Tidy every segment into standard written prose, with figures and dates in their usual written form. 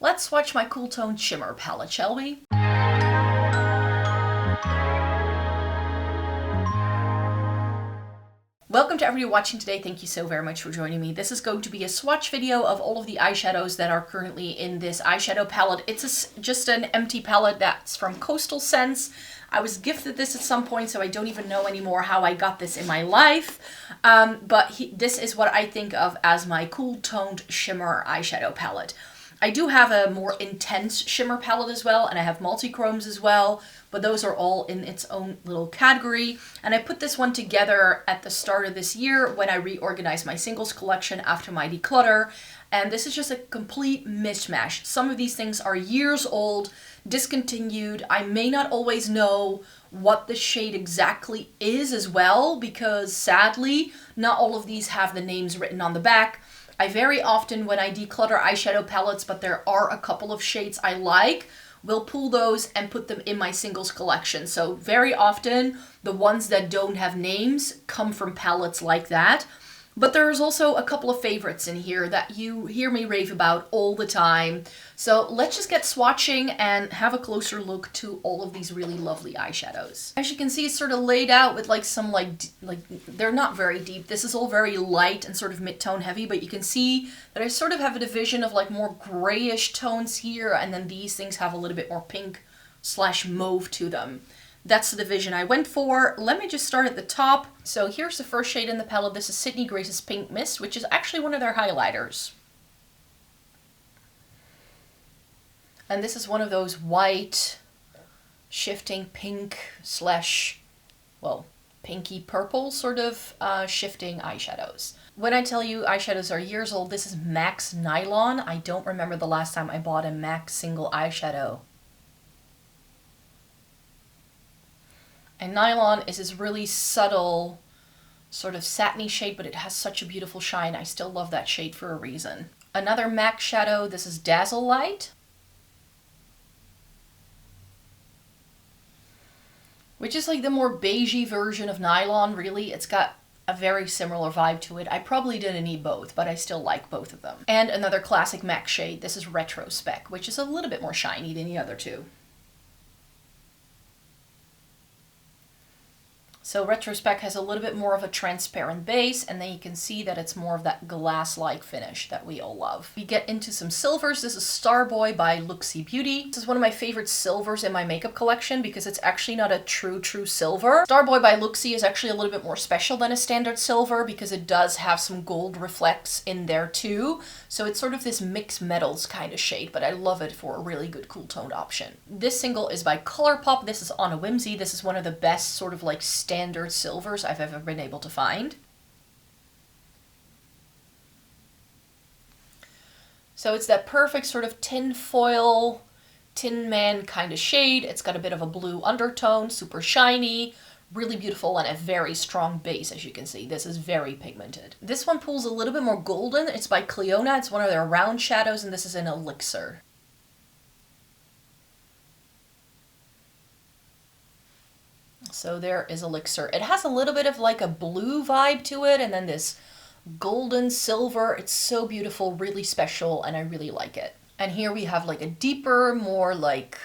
Let's swatch my Cool Toned Shimmer palette, shall we? Welcome to everybody watching today. Thank you so very much for joining me. This is going to be a swatch video of all of the eyeshadows that are currently in this eyeshadow palette. It's just an empty palette that's from Coastal Scents. I was gifted this at some point, so I don't even know anymore how I got this in my life. This is what I think of as my Cool Toned Shimmer eyeshadow palette. I do have a more intense shimmer palette as well, and I have multi-chromes as well, but those are all in its own little category. And I put this one together at the start of this year when I reorganized my singles collection after my declutter. And this is just a complete mishmash. Some of these things are years old, discontinued. I may not always know what the shade exactly is as well, because sadly, not all of these have the names written on the back. I very often, when I declutter eyeshadow palettes, but there are a couple of shades I like, will pull those and put them in my singles collection. So very often, the ones that don't have names come from palettes like that. But there's also a couple of favorites in here that you hear me rave about all the time. So let's just get swatching and have a closer look to all of these really lovely eyeshadows. As you can see, it's sort of laid out with like some they're not very deep. This is all very light and sort of mid-tone heavy, but you can see that I sort of have a division of like more grayish tones here, and then these things have a little bit more pink/mauve to them. That's the division I went for. Let me just start at the top. So here's the first shade in the palette. This is Sydney Grace's Pink Mist, which is actually one of their highlighters. And this is one of those white, shifting pink / pinky purple sort of shifting eyeshadows. When I tell you eyeshadows are years old, this is MAC's Nylon. I don't remember the last time I bought a MAC single eyeshadow. And Nylon is this really subtle, sort of satiny shade, but it has such a beautiful shine. I still love that shade for a reason. Another MAC shadow, this is Dazzlelight, which is like the more beigey version of Nylon, really. It's got a very similar vibe to it. I probably didn't need both, but I still like both of them. And another classic MAC shade, this is Retrospeck, which is a little bit more shiny than the other two. So Retrospeck has a little bit more of a transparent base, and then you can see that it's more of that glass-like finish that we all love. We get into some silvers. This is Starboy by Looxi Beauty. This is one of my favorite silvers in my makeup collection because it's actually not a true silver. Starboy by Looxi is actually a little bit more special than a standard silver because it does have some gold reflects in there too. So it's sort of this mixed metals kind of shade, but I love it for a really good cool toned option. This single is by Colourpop. This is on a Whimsy. This is one of the best sort of like standard silvers I've ever been able to find. So it's that perfect sort of tin foil, Tin Man kind of shade. It's got a bit of a blue undertone, super shiny, really beautiful, and a very strong base, as you can see. This is very pigmented. This one pulls a little bit more golden. It's by Clionadh. It's one of their round shadows, and this is in Elixir. So there is Elixir. It has a little bit of like a blue vibe to it, and then this golden silver. It's so beautiful, really special, and I really like it. And here we have like a deeper, more like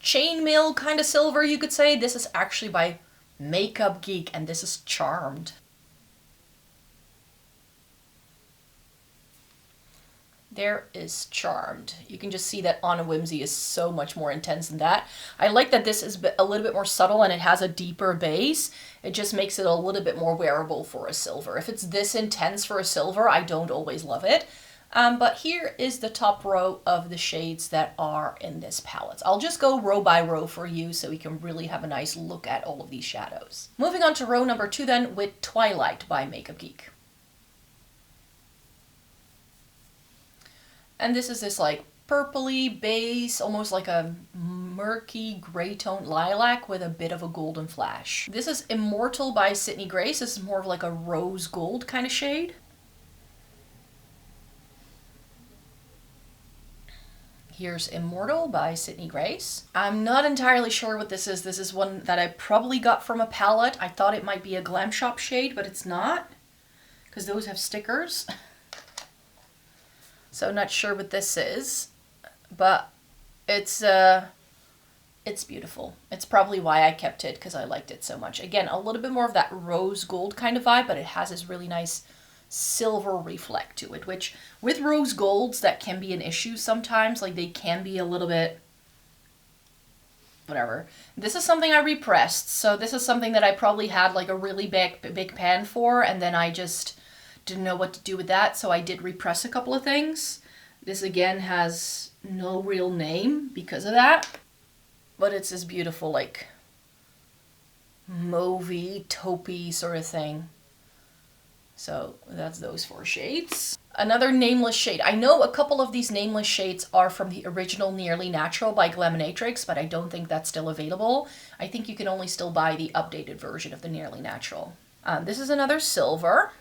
chainmail kind of silver, you could say. This is actually by Makeup Geek, and this is Charmed. There is Charmed. You can just see that On a Whimsy is so much more intense than that. I like that this is a little bit more subtle and it has a deeper base. It just makes it a little bit more wearable for a silver. If it's this intense for a silver, I don't always love it. But here is the top row of the shades that are in this palette. I'll just go row by row for you so we can really have a nice look at all of these shadows. Moving on to row number 2 then with Twilight by Makeup Geek. And this is this like purpley base, almost like a murky gray toned lilac with a bit of a golden flash. This is Immortal by Sydney Grace. This is more of like a rose gold kind of shade. Here's Immortal by Sydney Grace. I'm not entirely sure what this is. This is one that I probably got from a palette. I thought it might be a Glam Shop shade, but it's not, because those have stickers. So not sure what this is, but it's beautiful. It's probably why I kept it, because I liked it so much. Again, a little bit more of that rose gold kind of vibe, but it has this really nice silver reflect to it, which with rose golds, that can be an issue sometimes. Like, they can be a little bit whatever. This is something I repressed, so this is something that I probably had like a really big pan for, and then I just didn't know what to do with that, so I did repress a couple of things. This again has no real name because of that, but it's this beautiful like mauvey, taupey sort of thing. So that's those 4 shades. Another nameless shade. I know a couple of these nameless shades are from the original Nearly Natural by Glaminatrix, but I don't think that's still available. I think you can only still buy the updated version of the Nearly Natural. This is another silver.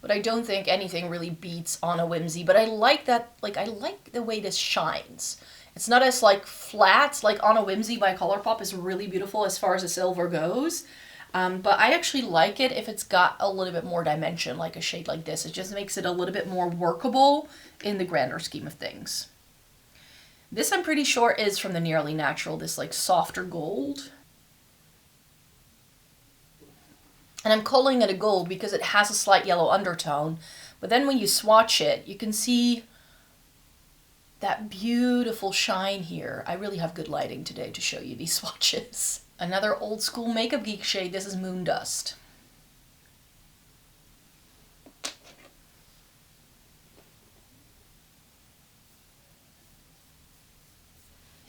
But I don't think anything really beats on a Whimsy, but I like that, like, I like the way this shines. It's not as like flat, like on a Whimsy by Colourpop is really beautiful as far as the silver goes. But I actually like it if it's got a little bit more dimension, like a shade like this. It just makes it a little bit more workable in the grander scheme of things. This I'm pretty sure is from the Nearly Natural, this like softer gold. And I'm calling it a gold because it has a slight yellow undertone. But then when you swatch it, you can see that beautiful shine here. I really have good lighting today to show you these swatches. Another old school Makeup Geek shade. This is Moondust.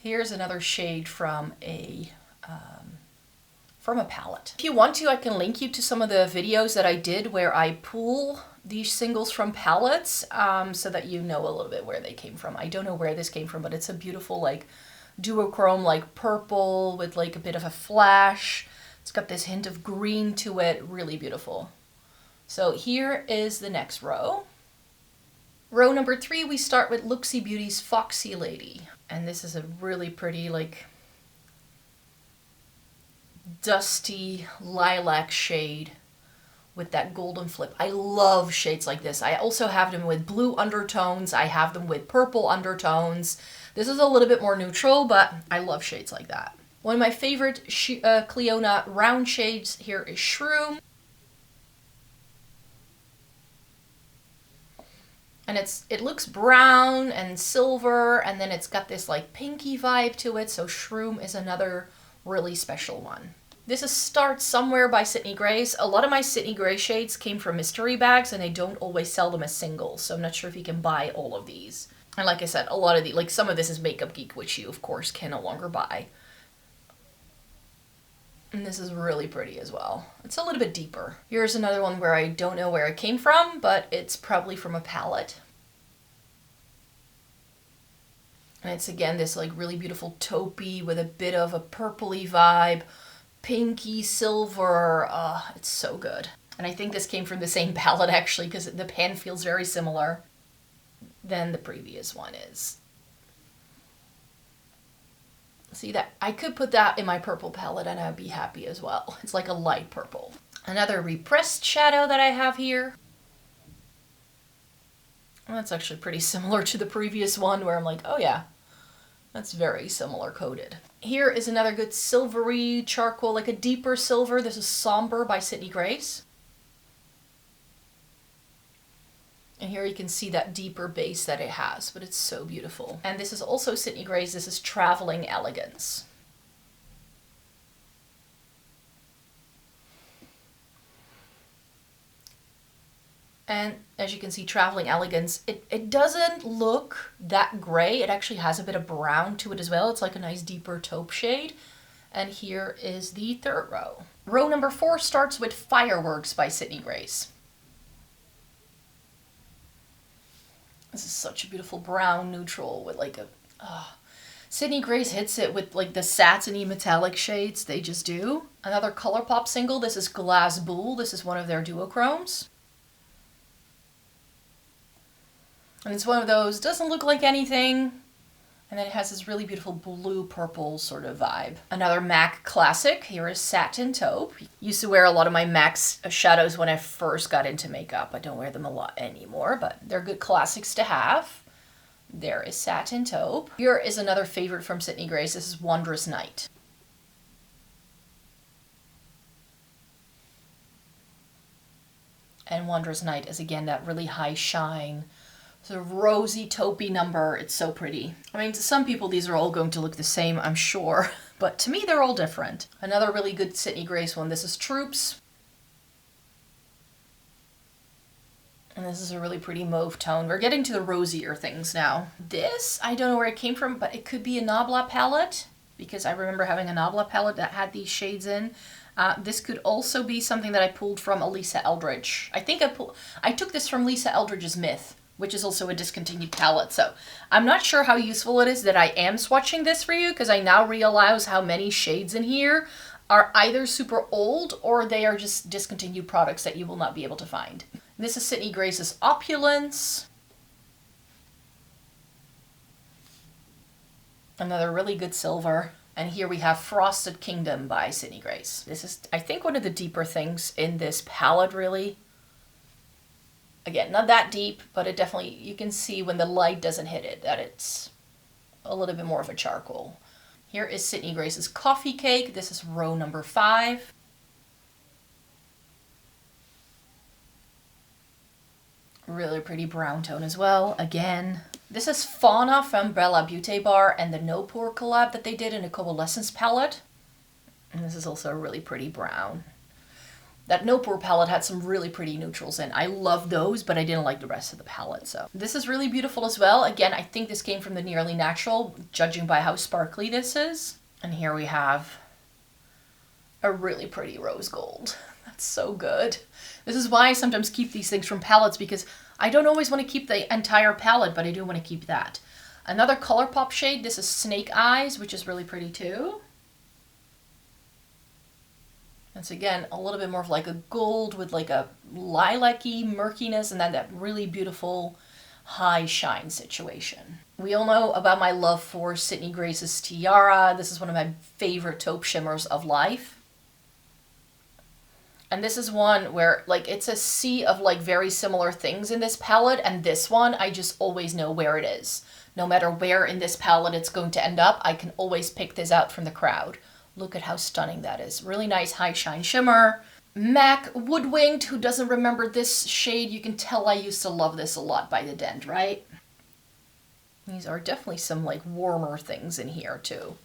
Here's another shade from a palette. If you want to, I can link you to some of the videos that I did where I pull these singles from palettes, so that you know a little bit where they came from. I don't know where this came from, but it's a beautiful like duochrome, like purple with like a bit of a flash. It's got this hint of green to it, really beautiful. So here is the next row. Row number 3, we start with Looxi Beauty's Foxy Lady. And this is a really pretty like dusty lilac shade with that golden flip. I love shades like this. I also have them with blue undertones. I have them with purple undertones. This is a little bit more neutral, but I love shades like that. One of my favorite Clionadh round shades here is Shroom. And it looks brown and silver, and then it's got this like pinky vibe to it, so Shroom is another really special one. This is Start Somewhere by Sydney Grace. A lot of my Sydney Grace shades came from mystery bags, and they don't always sell them as singles, so I'm not sure if you can buy all of these. And like I said, a lot of the, like some of this is Makeup Geek, which you of course can no longer buy. And this is really pretty as well. It's a little bit deeper. Here's another one where I don't know where it came from, but it's probably from a palette. And it's again this like really beautiful taupey with a bit of a purpley vibe, pinky silver. It's so good. And I think this came from the same palette actually, because the pen feels very similar than the previous one is. See that? I could put that in my purple palette and I'd be happy as well. It's like a light purple. Another repressed shadow that I have here. Well, that's actually pretty similar to the previous one where I'm like, oh yeah, that's very similar coated. Here is another good silvery charcoal, like a deeper silver. This is Somber by Sydney Grace. And here you can see that deeper base that it has, but it's so beautiful. And this is also Sydney Grace. This is Traveling Elegance. And as you can see, Traveling Elegance, it doesn't look that gray. It actually has a bit of brown to it as well. It's like a nice deeper taupe shade. And here is the third row. Row number 4 starts with Fireworks by Sydney Grace. This is such a beautiful brown neutral with like a... Sydney Grace hits it with like the satiny metallic shades. They just do. Another Colourpop single. This is Glass Bull. This is one of their duochromes. And it's one of those, doesn't look like anything. And then it has this really beautiful blue-purple sort of vibe. Another MAC classic, here is Satin Taupe. Used to wear a lot of my MAC shadows when I first got into makeup. I don't wear them a lot anymore, but they're good classics to have. There is Satin Taupe. Here is another favorite from Sydney Grace. This is Wondrous Night. And Wondrous Night is again that really high shine, sort of rosy taupey number. It's so pretty. I mean, to some people these are all going to look the same, I'm sure, but to me they're all different. Another really good Sydney Grace one. This is Troops. And this is a really pretty mauve tone. We're getting to the rosier things now. This, I don't know where it came from, but it could be a Nabla palette, because I remember having a Nabla palette that had these shades in. This could also be something that I pulled from Lisa Eldridge. I think I took this from Lisa Eldridge's Myth, which is also a discontinued palette. So I'm not sure how useful it is that I am swatching this for you, because I now realize how many shades in here are either super old or they are just discontinued products that you will not be able to find. This is Sydney Grace's Opulence. Another really good silver. And here we have Frosted Kingdom by Sydney Grace. This is, I think, one of the deeper things in this palette, really. Again, not that deep, but it definitely, you can see when the light doesn't hit it, that it's a little bit more of a charcoal. Here is Sydney Grace's Coffee Cake. This is row number 5. Really pretty brown tone as well, again. This is Fauna from Bella Beauty Bar and the No Pore collab that they did in a Coalescence palette. And this is also a really pretty brown. That No Pore palette had some really pretty neutrals in. I love those, but I didn't like the rest of the palette. So this is really beautiful as well. Again, I think this came from the Nearly Natural, judging by how sparkly this is. And here we have a really pretty rose gold. That's so good. This is why I sometimes keep these things from palettes, because I don't always want to keep the entire palette, but I do want to keep that. Another Colourpop shade. This is Snake Eyes, which is really pretty too. It's again a little bit more of like a gold with like a lilac-y murkiness, and then that really beautiful high shine situation. We all know about my love for Sydney Grace's Tiara. This is one of my favorite taupe shimmers of life. And this is one where, like, it's a sea of, like, very similar things in this palette, and this one, I just always know where it is. No matter where in this palette it's going to end up, I can always pick this out from the crowd. Look at how stunning that is. Really nice high shine shimmer. MAC Woodwinked, who doesn't remember this shade? You can tell I used to love this a lot by the Dent, right? These are definitely some, like, warmer things in here, too.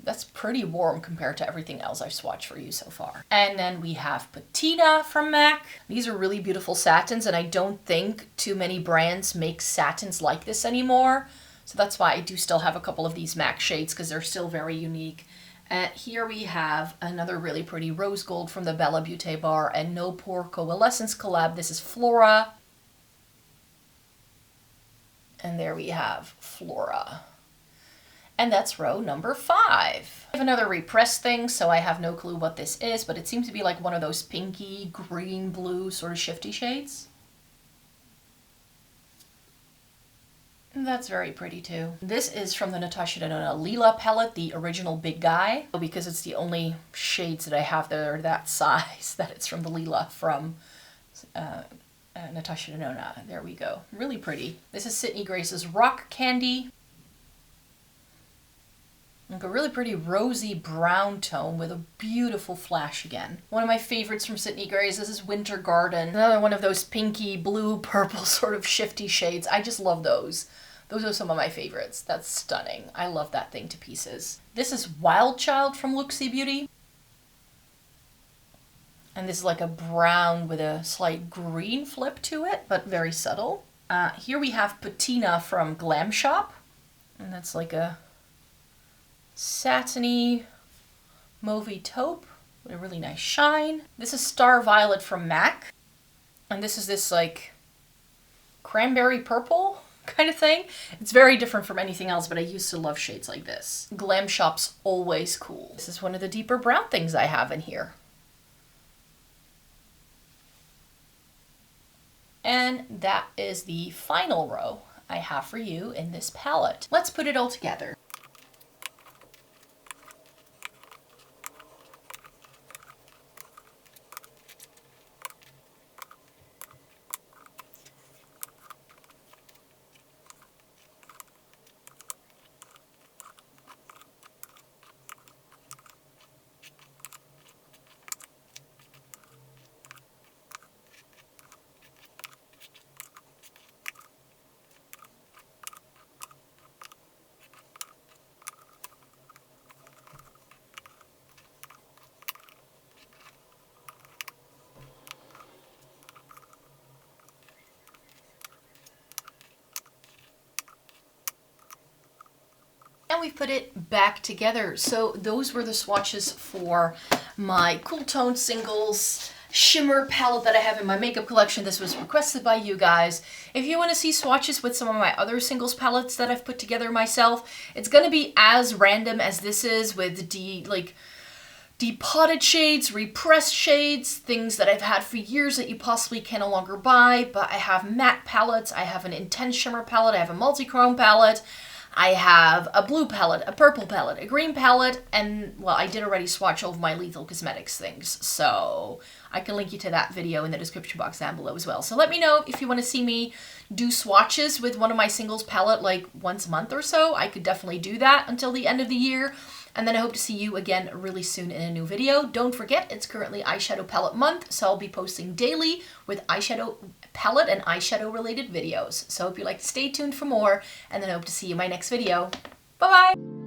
That's pretty warm compared to everything else I've swatched for you so far. And then we have Patina from MAC. These are really beautiful satins, and I don't think too many brands make satins like this anymore. So that's why I do still have a couple of these MAC shades, because they're still very unique. And here we have another really pretty rose gold from the Bella Beauty Bar and No Pore Coalescence collab. This is Flora. And there we have Flora. And that's row number 5. I have another repressed thing, so I have no clue what this is, but it seems to be like one of those pinky, green, blue sort of shifty shades. And that's very pretty too. This is from the Natasha Denona Lila palette, the original Big Guy, because it's the only shades that I have that are that size, that it's from the Lila from Natasha Denona. There we go. Really pretty. This is Sydney Grace's Rock Candy. Like a really pretty rosy brown tone with a beautiful flash again. One of my favorites from Sydney Grace, this is Winter Garden. Another one of those pinky, blue, purple sort of shifty shades. I just love those. Those are some of my favorites. That's stunning. I love that thing to pieces. This is Wild Child from Looxi Beauty. And this is like a brown with a slight green flip to it, but very subtle. Here we have Patina from Glam Shop. And that's like a satiny mauvey taupe with a really nice shine. This is Star Violet from MAC, and this is this like cranberry purple kind of thing. It's very different from anything else, but I used to love shades like this. Glam Shop's always cool. This is one of the deeper brown things I have in here. And that is the final row I have for you in this palette. Let's put it all together. And we've put it back together. So those were the swatches for my Cool Tone Singles shimmer palette that I have in my makeup collection. This was requested by you guys. If you want to see swatches with some of my other singles palettes that I've put together myself, it's going to be as random as this is, with depotted shades, repressed shades, things that I've had for years that you possibly can no longer buy. But I have matte palettes, I have an intense shimmer palette, I have a multi-chrome palette, I have a blue palette, a purple palette, a green palette, and, well, I did already swatch all of my Lethal Cosmetics things, so I can link you to that video in the description box down below as well. So let me know if you want to see me do swatches with one of my singles palette like once a month or so. I could definitely do that until the end of the year. And then I hope to see you again really soon in a new video. Don't forget, it's currently eyeshadow palette month, so I'll be posting daily with eyeshadow palette and eyeshadow related videos. So I hope you like to stay tuned for more, and then I hope to see you in my next video. Bye bye!